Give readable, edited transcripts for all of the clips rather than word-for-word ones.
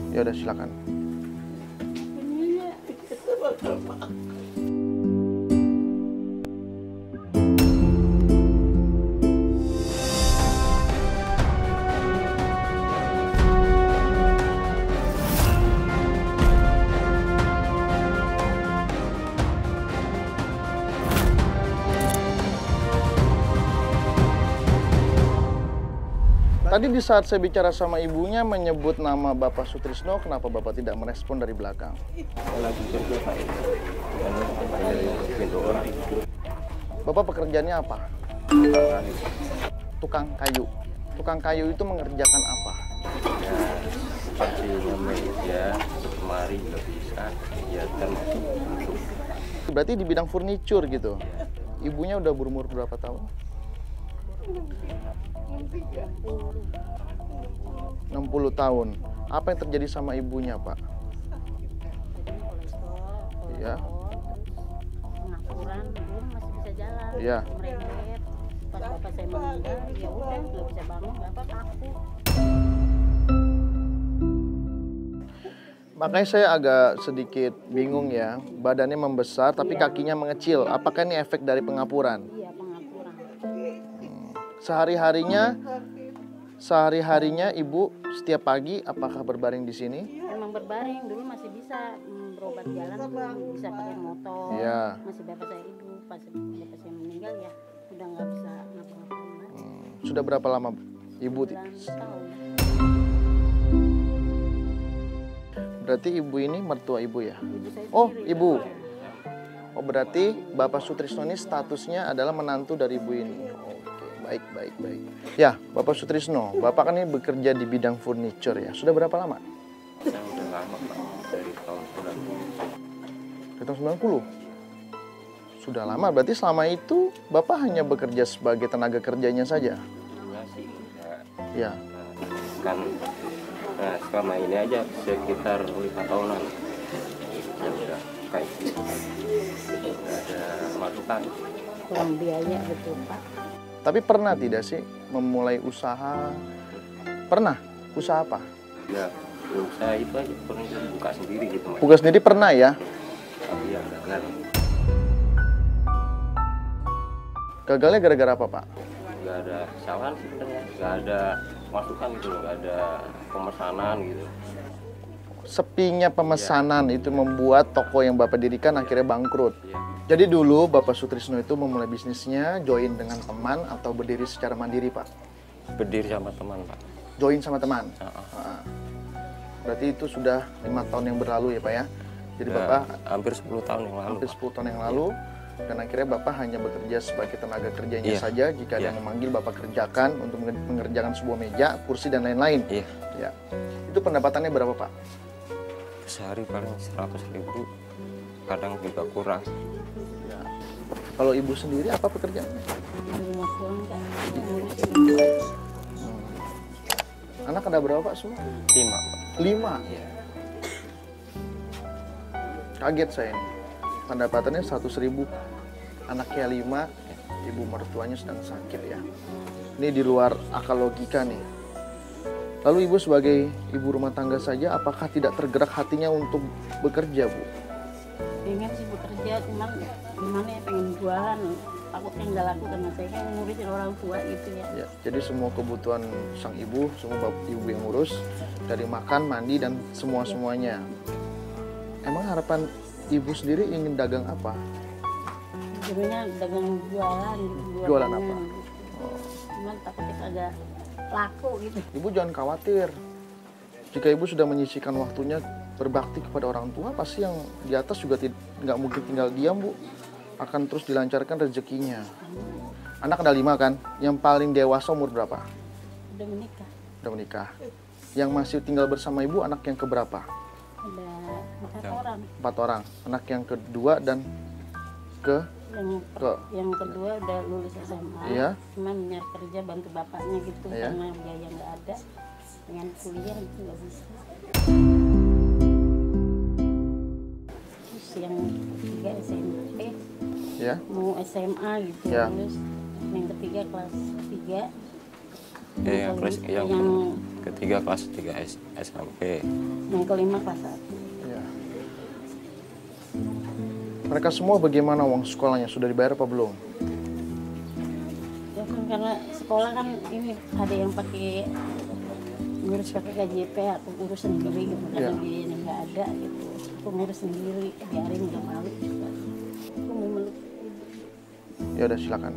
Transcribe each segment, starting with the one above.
Ya udah silakan. Tadi di saat saya bicara sama ibunya menyebut nama Bapak Sutrisno, kenapa Bapak tidak merespon dari belakang? Lagi kerja Pak. Pintu orang. Bapak pekerjaannya apa? Tukang kayu. Tukang kayu itu mengerjakan apa? Ya, seperti meja, lemari juga bisa. Ya, termasuk untuk. Berarti di bidang furniture gitu. Ibunya udah berumur berapa tahun? 60 tahun. Apa yang terjadi sama ibunya, Pak? Iya. Pengakuran belum masih bisa jalan. Iya. Merembet. Pas bapak saya meninggal, ya udah nggak bisa bangun, bapak takut. Makanya saya agak sedikit bingung ya. Badannya membesar tapi kakinya mengecil. Apakah ini efek dari pengapuran? Iya, pengakuran. Sehari-harinya ibu setiap pagi apakah berbaring di sini? Emang berbaring dulu masih bisa berobat jalan, belum bisa pakai motor. Iya. Masih bapak saya hidup, pas bapak saya meninggal ya udah nggak bisa ngapa-ngapain lagi. Sudah berapa lama ibu? 9 tahun. Berarti ibu ini mertua ibu ya? Ibu saya Oh, sendiri. ibu. Oh, berarti Bapak Sutrisno ini statusnya adalah menantu dari ibu ini. Oke, baik. Ya, Bapak Sutrisno, Bapak kan ini bekerja di bidang furniture ya. Sudah berapa lama? Saya udah lama Pak, dari tahun 90. Dari tahun 90. Sudah lama, berarti selama itu Bapak hanya bekerja sebagai tenaga kerjanya saja? Iya sih, enggak. Ya. Kan selama ini aja sekitar 5 tahunan. Ya udah kayak gitu. Udah ada masukan. Kurang biaya betul Pak. Tapi pernah tidak sih memulai usaha? Pernah? Usaha apa? Ya, usaha itu aja pernah buka sendiri gitu Mas. Buka sendiri pernah ya? Tapi ya gagal. Gagalnya gara-gara apa, Pak? Nggak ada kesalahan sebenarnya, nggak ada masukan gitu loh, nggak ada pemesanan gitu. Sepinya pemesanan itu membuat toko yang Bapak dirikan akhirnya bangkrut. Ya, Jadi dulu Bapak Sutrisno itu memulai bisnisnya join dengan teman atau berdiri secara mandiri, Pak? berdiri sama teman Pak. Join sama teman? Heeh. Berarti itu sudah 5 tahun yang berlalu ya, Pak ya? Jadi Ya, Bapak hampir 10 tahun yang lalu. hampir Pak. 10 tahun yang lalu, dan akhirnya Bapak hanya bekerja sebagai tenaga kerjanya Iya. saja. Jika ada Iya. yang memanggil, Bapak kerjakan untuk mengerjakan sebuah meja, kursi, dan lain-lain. Iya, Ya. Itu pendapatannya berapa, Pak? sehari paling 100.000, kadang juga kurang. Ya. Kalau ibu sendiri apa pekerjaannya? Di rumah pulang kan. Anak ada berapa, Pak, semua? 5 Pak. 5. Iya. Kaget saya ini. Pendapatannya 100.000, anaknya 5, ibu mertuanya sedang sakit ya. Ini di luar akal logika nih. Lalu ibu sebagai ibu rumah tangga saja, apakah tidak tergerak hatinya untuk bekerja, Bu? Pengen sih bekerja, cuman gimana ya, pengen jualan. Takutnya nggak laku karena saya kan ngurusin orang tua gitu ya. Ya, jadi semua kebutuhan sang ibu, semua ibu yang ngurus, dari makan, mandi, dan semua-semuanya. Emang harapan ibu sendiri ingin dagang apa? Sebenarnya dagang jualan gitu. Jualan apa? Gitu. Cuman takutnya kagak laku gitu. Ibu jangan khawatir. Jika ibu sudah menyisihkan waktunya berbakti kepada orang tua, pasti yang di atas juga nggak mungkin tinggal diam, Bu. Akan terus dilancarkan rezekinya. Anak ada 5 kan? Yang paling dewasa umur berapa? Udah menikah. Udah menikah. Yang masih tinggal bersama ibu, anak yang keberapa? Ada 4 orang. 4 orang. Anak yang kedua dan ke Yang kedua udah lulus SMA. Iya. Cuman nyari kerja bantu bapaknya gitu. Iya. Karena biaya nggak ada. Pengen kuliah itu nggak bisa. Terus yang 3 SMP. ya. Mau SMA gitu. Ya. Terus yang ketiga kelas 3. Yang ketiga kelas 3 SMP. Yang kelima kelas 1. Ya. Mereka semua bagaimana uang sekolahnya? Sudah dibayar apa belum? Ya kan karena sekolah kan ini ada yang pakai ngurus pakai KJP, aku urus sendiri gitu. Karena biayanya nggak ada gitu. Aku ngurus sendiri, biarin nggak malu. Aku mau meluk ibu. Ya udah silakan.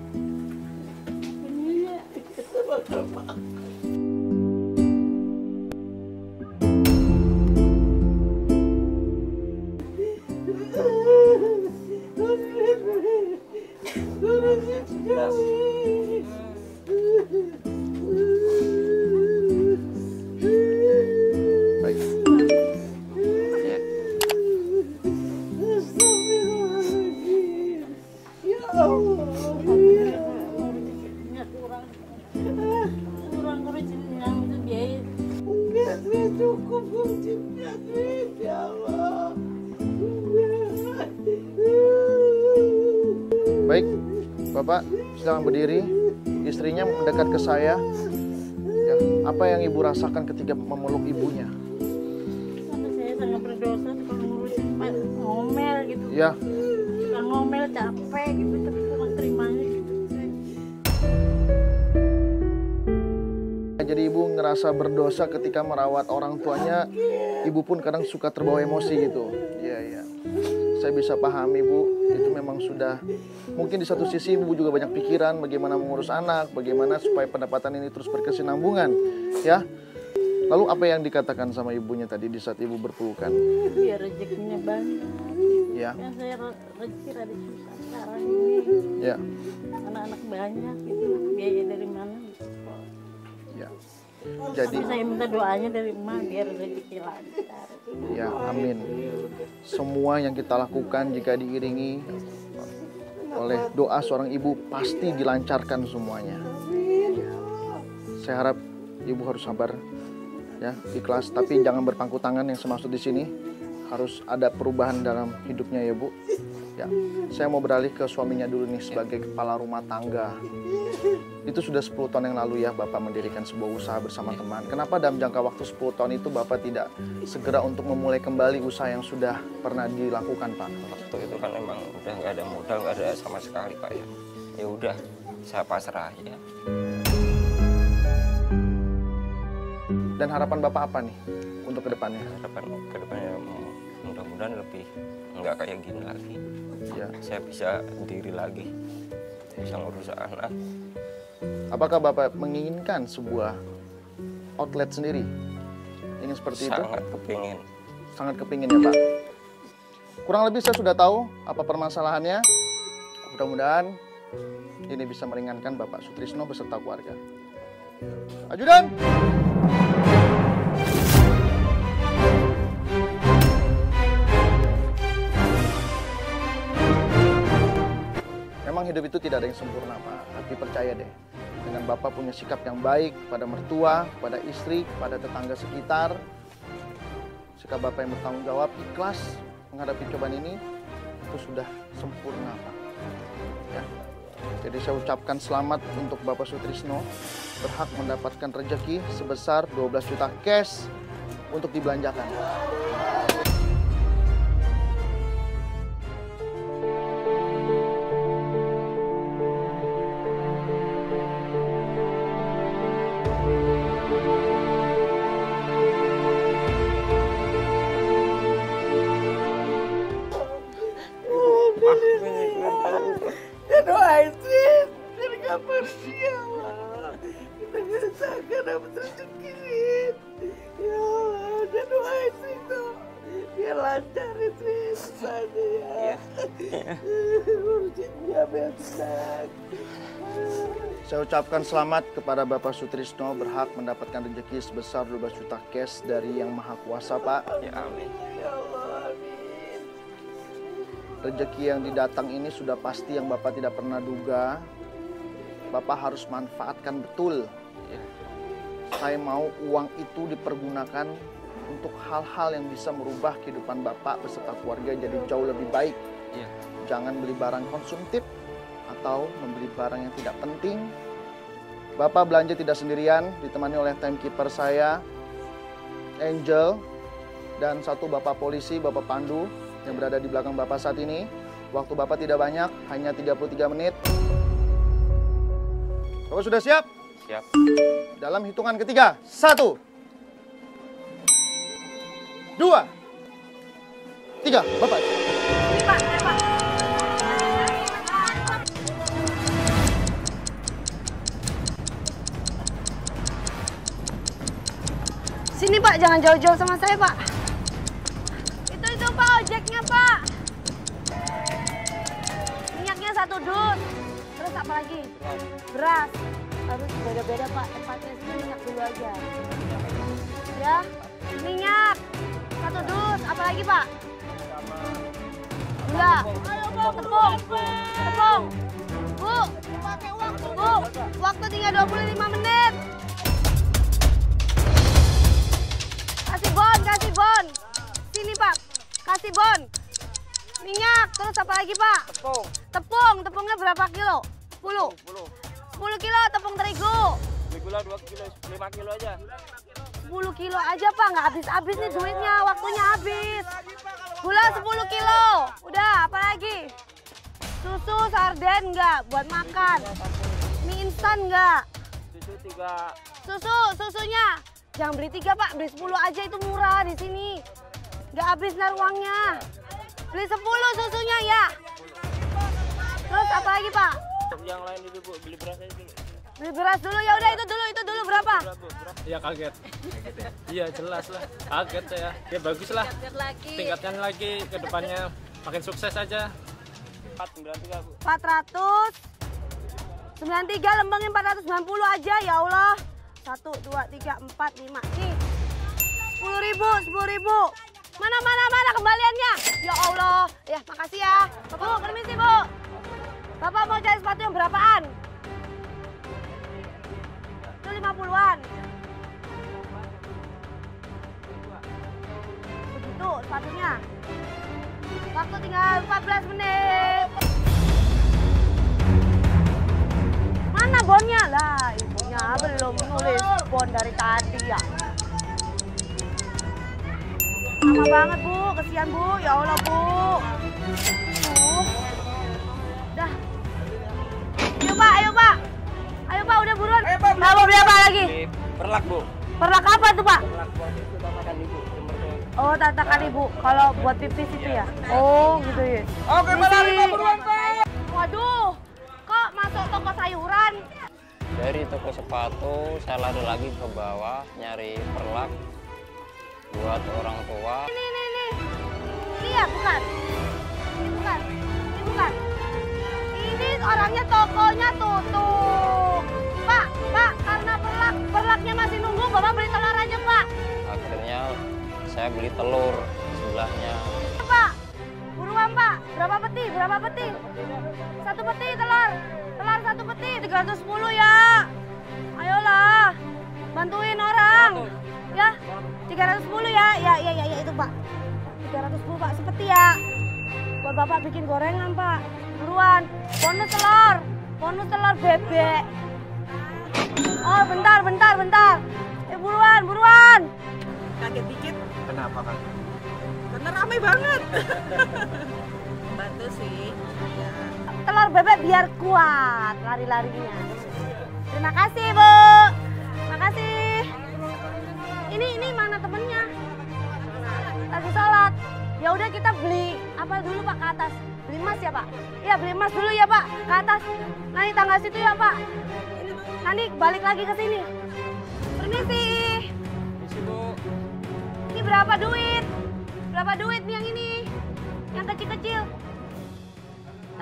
Baik. Ya. Nggak kurang ngurusin yang itu biaya. Cukup ngurusinnya duit ya Allah. Baik, Bapak silakan berdiri. Istrinya mendekat ke saya. Ya, apa yang ibu rasakan ketika memeluk ibunya? Karena saya sangat berdosa suka ngurusin Pak ngomel gitu. Ya, Suka ngomel capek gitu tapi kurang terimanya gitu. jadi ibu ngerasa berdosa ketika merawat orang tuanya. Ibu pun kadang suka terbawa emosi gitu. Iya, iya. Saya bisa paham ibu, itu memang sudah mungkin di satu sisi ibu juga banyak pikiran bagaimana mengurus anak, bagaimana supaya pendapatan ini terus berkesinambungan, ya. Lalu apa yang dikatakan sama ibunya tadi di saat ibu berpelukan? Biar rezekinya banyak. Ya, Kan saya rezeki rada susah sekarang ini. ya, Anak-anak banyak gitu. Biaya dari mana? ya. Jadi, Tapi saya minta doanya dari emak biar rezeki lancar. ya, amin. Semua yang kita lakukan jika diiringi oleh doa seorang ibu pasti dilancarkan semuanya. Saya harap ibu harus sabar, ya, ikhlas, tapi jangan berpangku tangan. Yang saya maksud di sini harus ada perubahan dalam hidupnya ya Bu. Ya, saya mau beralih ke suaminya dulu nih sebagai kepala rumah tangga. Itu sudah 10 tahun yang lalu ya Bapak mendirikan sebuah usaha bersama teman. Kenapa dalam jangka waktu 10 tahun itu Bapak tidak segera untuk memulai kembali usaha yang sudah pernah dilakukan Pak? Waktu itu kan emang udah nggak ada modal, nggak ada sama sekali Pak ya. Ya udah, saya pasrah aja. Dan harapan Bapak apa nih untuk kedepannya? Harapan kedepannya mudah-mudahan lebih nggak kayak gini lagi. Ya. Saya bisa diri lagi, bisa ngurus anak. Apakah Bapak menginginkan sebuah outlet sendiri? Ingin seperti itu? Sangat kepingin. Sangat kepingin ya Pak. Kurang lebih saya sudah tahu apa permasalahannya. Mudah-mudahan ini bisa meringankan Bapak Sutrisno beserta keluarga. Ajudan! Memang hidup itu tidak ada yang sempurna Pak, tapi percaya deh, dengan Bapak punya sikap yang baik pada mertua, pada istri, pada tetangga sekitar, sikap Bapak yang bertanggung jawab, ikhlas menghadapi cobaan ini, itu sudah sempurna Pak. Ya. Jadi saya ucapkan selamat untuk Bapak Sutrisno, berhak mendapatkan rezeki sebesar 12 juta cash untuk dibelanjakan. Doain sih, biar gak pergi ya Allah. Kita ngerasakan dapat rezeki. Ya Allah, dan doain sih tuh. Biar lancar itu susahnya ya. Urusinnya benar. Saya ucapkan selamat kepada Bapak Sutrisno, berhak mendapatkan rezeki sebesar 12 juta cash dari Yang Maha Kuasa Pak. Ya amin. Ya Allah, amin. Rezeki yang didatang ini sudah pasti yang Bapak tidak pernah duga. Bapak harus manfaatkan betul. Ya. Saya mau uang itu dipergunakan untuk hal-hal yang bisa merubah kehidupan Bapak beserta keluarga jadi jauh lebih baik. Ya. Jangan beli barang konsumtif atau membeli barang yang tidak penting. Bapak belanja tidak sendirian, ditemani oleh timekeeper saya, Angel, dan satu Bapak polisi, Bapak Pandu, yang berada di belakang Bapak saat ini. Waktu Bapak tidak banyak, hanya 33 menit. Bapak sudah siap? Siap. Dalam hitungan ketiga, 1, 2, 3, Bapak. Sini Pak, jangan jauh-jauh sama saya Pak. Itu Pak ojeknya Pak. Minyaknya 1 dus. Terus apa lagi? Beras. Harus beda-beda Pak, tempatnya sini minyak dulu aja. Ya, minyak 1 dus. Apa lagi Pak? Enggak. Tepung. Tepung. Bu, waktu tinggal 25 menit. Kasih bon. Sini Pak, kasih bon. Minyak, terus apa lagi Pak? Tepungnya berapa kilo? 10 kilo tepung terigu. Gula 2 kilo, 5 kilo aja. 10 kilo aja Pak, nggak habis-habis nih duitnya, waktunya habis. Gula 10 kilo, udah apa lagi? Susu sarden nggak buat makan? Mie instan nggak? Susu 3. Susunya jangan beli 3 Pak, beli 10 aja, itu murah di sini. Nggak habis nar uangnya. Beli 10 susunya ya. Terus apa lagi Pak? Yang lain itu Bu, beli beras aja dulu. Beli beras dulu, ya udah itu dulu berapa? Iya kaget. Iya jelas lah, kaget saya. Ya bagus lah. Tingkatkan lagi ke depannya, makin sukses aja. 493 Bu. 493 lembangnya 490 aja ya Allah. 1, 2, 3, 4, 5. Nih. 10.000. Mana kembaliannya? Ya Allah. Ya, makasih ya. Bu, permisi Bu. Bapak mau cari sepatu yang berapaan? Itu 50-an. Begitu sepatunya. Waktu tinggal 14 menit. Mana bonnya? Lah, ibunya belum nulis bon dari tadi ya. Lama banget Bu, kesian Bu. Ya Allah Bu. Dah. Ayo Pak, udah buruan. Mau beli apa lagi? Perlak Bu. Perlak apa tuh Pak? Perlak buat itu tatakan Ibu. Oh, tatakan Ibu. Kalau buat pipis itu ya? Oh, gitu ya. Oke, Pak, buruan Pak. Waduh, kok masuk toko sayuran? Dari toko sepatu, saya lari lagi ke bawah nyari perlak buat orang tua. Ini. Ini ya, bukan? Ini bukan. Ini orangnya tokonya tutup. Pak, karena perlaknya masih nunggu, Bapak beli telur aja, Pak. Akhirnya saya beli telur sebelahnya. Pak, buruan Pak. Berapa peti? 1 peti telur 1 peti, 310 ya. Ayolah, bantuin orang. Ya, 310 ya. Ya itu Pak. 310 Pak, sepeti ya. Buat Bapak bikin gorengan Pak. Buruan, bonus telur bebek. Oh, bentar. Buruan. Kaget dikit. Kenapa kan? Karena ramai banget. Bantu sih. Ya. Telur bebek biar kuat lari-larinya. Terima kasih, Bu. Makasih. Ini mana temennya? Lagi sholat. Ya udah kita beli apa dulu Pak ke atas? Beli emas ya Pak? Iya beli emas dulu ya Pak ke atas. Nanti tangga situ ya Pak. Nanti balik lagi ke sini. Permisi. Bu. Ini berapa duit? Berapa duit nih yang ini? Yang kecil-kecil.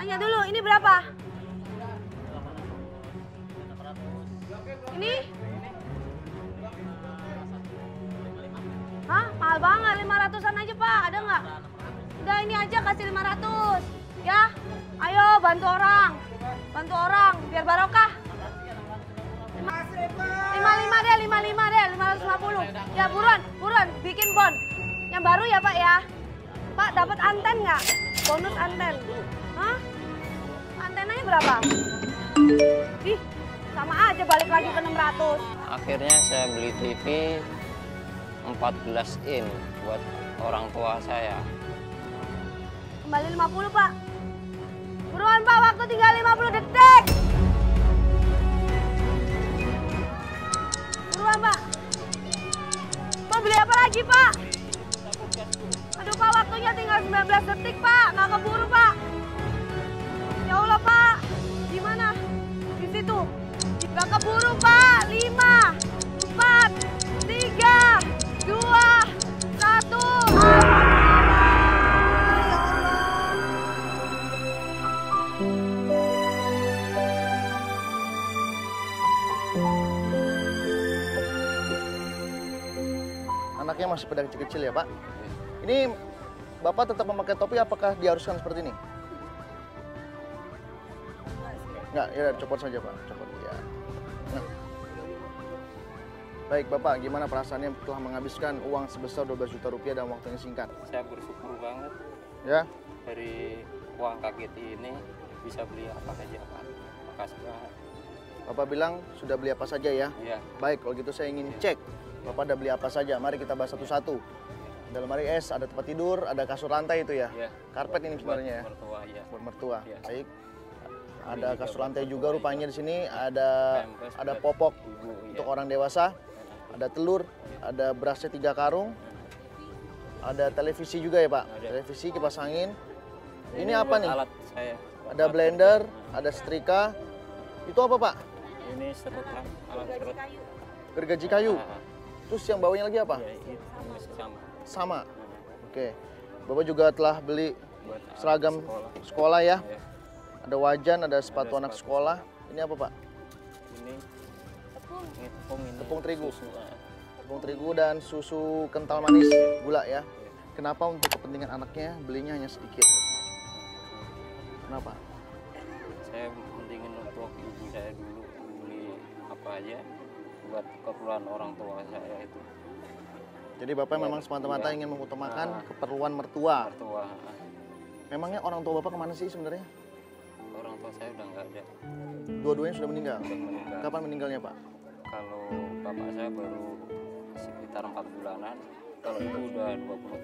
Tanya dulu, ini berapa? Ini? Hah? Mahal banget, 500-an aja Pak, ada nggak? Udah ini aja kasih 500. Ya, ayo bantu orang, biar barokah. 55 deh, 550. Ya buruan, bikin bon. Yang baru ya Pak ya. Pak dapat anten nggak? Bonus anten. Hah? Antenanya berapa? Ih, Sama aja balik lagi ke 600. Akhirnya saya beli TV 14 in buat orang tua saya. Kembali 50, Pak. Buruan, Pak. Waktu tinggal 50 detik. Buruan, Pak. Mau beli apa lagi, Pak? Aduh, Pak. Waktunya tinggal 19 detik, Pak. Nggak keburu, Pak. Ya Allah, Pak. Gimana? Di situ. Nggak keburu, Pak. 5, 4, 3, 2, 1. Anaknya masih pada kecil-kecil ya Pak? Ini Bapak tetap memakai topi apakah diharuskan seperti ini? Enggak, ya copot saja Pak, copot ya. Nah. Baik Bapak, gimana perasaannya telah menghabiskan uang sebesar 12 juta rupiah dalam waktu yang singkat? Saya bersyukur banget Ya, dari uang KGT ini bisa beli apa saja, Pak. Makasih banget. Bapak bilang sudah beli apa saja ya? Iya. Baik, kalau gitu saya ingin cek Bapak udah beli apa saja. Mari kita bahas satu-satu. Dalam lemari es ada tempat tidur, ada kasur lantai itu ya? Iya. Karpet ini sebenarnya ya? Mertua, ya. Buat mertua. Iya. Baik. Ada kasur lantai juga rupanya di sini. Ada popok Ibu, untuk iya. orang dewasa. Ada telur, ada berasnya 3 karung. Ada televisi juga ya Pak? Ada. Televisi, kipas angin. Ini apa buat nih? Alat saya. Ada blender, ada setrika. Itu apa Pak? Ini serut lah, alat serut. Gergaji kayu. Nah, Terus yang bawahnya lagi apa? ya, itu masih sama. Sama. Oke. Bapak juga telah beli Buat alat seragam sekolah ya. Iya. Ada wajan, ada sepatu anak sepatu. sekolah. Ini apa Pak? Ini tepung ini. Tepung terigu. Susu, Tepung terigu dan susu kental manis, gula ya. Kenapa untuk kepentingan anaknya belinya hanya sedikit? Kenapa? Saya pentingin untuk ibu saya dulu beli apa aja buat keperluan orang tua saya itu. Jadi Bapak memang semata-mata Iya. ingin mengutamakan Nah. keperluan mertua. Mertua. Memangnya orang tua Bapak kemana sih sebenarnya? Orang tua saya udah nggak ada, Dua-duanya sudah meninggal. udah meninggal. Kapan meninggalnya Pak? Kalau bapak saya baru sekitar 4 bulanan, kalau ibu udah 20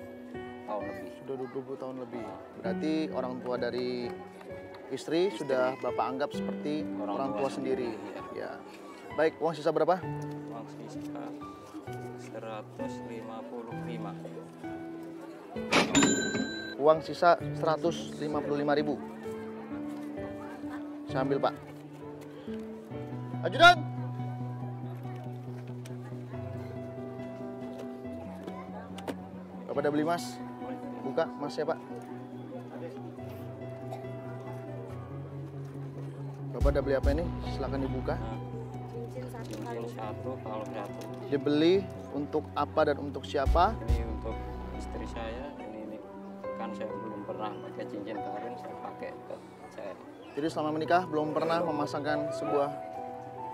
tahun lebih. Sudah 20 tahun lebih. Berarti orang tua dari istri sudah Bapak anggap seperti orang tua sendiri. Ya. Baik, uang sisa berapa? Uang sisa 155. Uang sisa 155.000. Saya ambil Pak. Ajudan. Bapak udah beli Mas? Buka Mas ya Pak. Bapak udah beli apa ini? Silakan dibuka. Cincin satu, kalung satu. Dibeli untuk apa dan untuk siapa? Ini untuk istri saya. Ini kan saya belum pernah pakai cincin kawin, saya pakai buat saya. Jadi selama menikah belum pernah memasangkan sebuah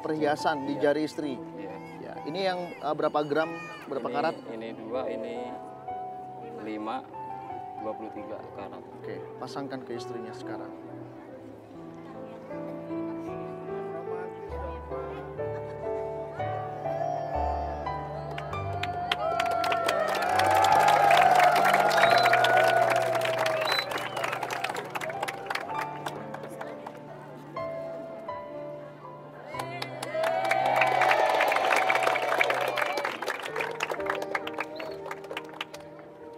perhiasan di jari istri. Iya. Ya, ini yang berapa gram, berapa Ini- karat? Ini 2, ini 5, 23 karat. Oke, pasangkan ke istrinya sekarang.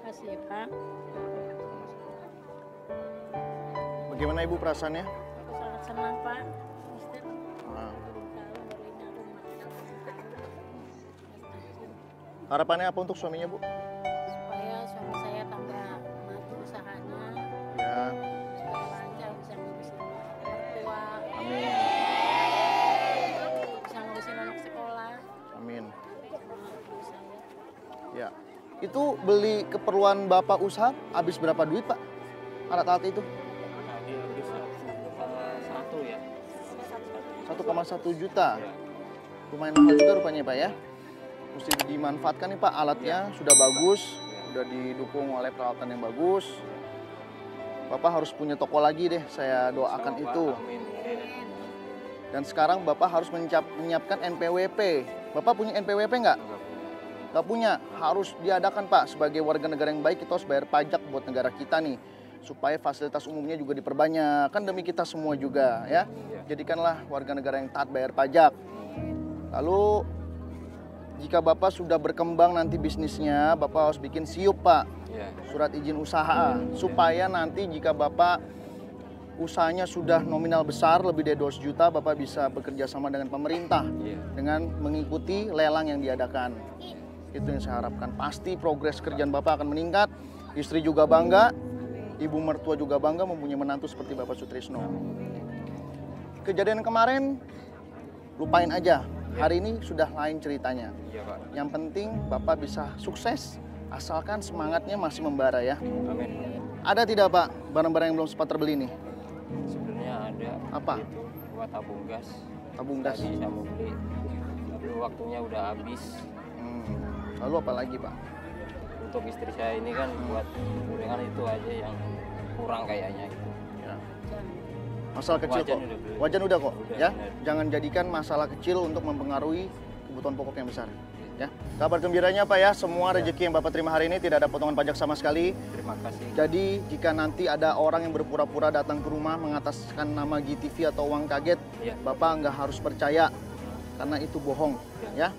Kasih ya Pak. Bagaimana Ibu perasaannya? Aku sangat senang Pak. Mister, Nah, baru tahu baru ini aku harapannya apa untuk suaminya Bu? supaya suami saya tambah maju usahanya, Ya, supaya lancar bisa ngurusin mertua, amin, bisa ngurusin anak sekolah. amin. Sama ibu saya. Ya, itu beli keperluan Bapak usaha habis berapa duit Pak? Alat-alat itu? Tadi habis 1 ya. 1,1 juta. Lumayan mahal juga rupanya Pak ya. Mesti dimanfaatkan nih Pak, alatnya sudah bagus, sudah didukung oleh peralatan yang bagus. Bapak harus punya toko lagi deh, saya doakan itu. Amin. Dan sekarang Bapak harus menyiapkan NPWP. Bapak punya NPWP nggak? Nggak punya. Harus diadakan Pak. Sebagai warga negara yang baik kita harus bayar pajak buat negara kita nih. Supaya fasilitas umumnya juga diperbanyak. Kan demi kita semua juga ya. Jadikanlah warga negara yang taat bayar pajak. Lalu jika Bapak sudah berkembang nanti bisnisnya, Bapak harus bikin SIUP Pak. Surat izin usaha. Supaya nanti jika Bapak usahanya sudah nominal besar lebih dari 200 juta, Bapak bisa bekerja sama dengan pemerintah dengan mengikuti lelang yang diadakan. Itu yang saya harapkan. Pasti progres kerjaan Bapak akan meningkat, istri juga bangga, ibu mertua juga bangga mempunyai menantu seperti Bapak Sutrisno. Kejadian kemarin lupain aja, hari ini sudah lain ceritanya. Yang penting Bapak bisa sukses, asalkan semangatnya masih membara ya. Amin. Ada tidak Pak barang-barang yang belum sempat terbeli nih? Sebenarnya ada. Apa? Buat tabung gas. Tabung gas. Tadi saya mau beli, tapi waktunya udah habis. Lalu apa lagi Pak? Untuk istri saya ini kan buat gorengan itu aja yang kurang kayaknya. Ya. Masalah kecil Wajan kok. udah beli. Wajan udah kok. Udah, Ya. benar. Jangan jadikan masalah kecil untuk mempengaruhi kebutuhan pokok yang besar. Ya. Kabar gembiranya Pak ya, semua rezeki yang Bapak terima hari ini tidak ada potongan pajak sama sekali. Terima kasih. Jadi jika nanti ada orang yang berpura-pura datang ke rumah mengataskan nama GTV atau uang kaget, Bapak nggak harus percaya karena itu bohong. Ya.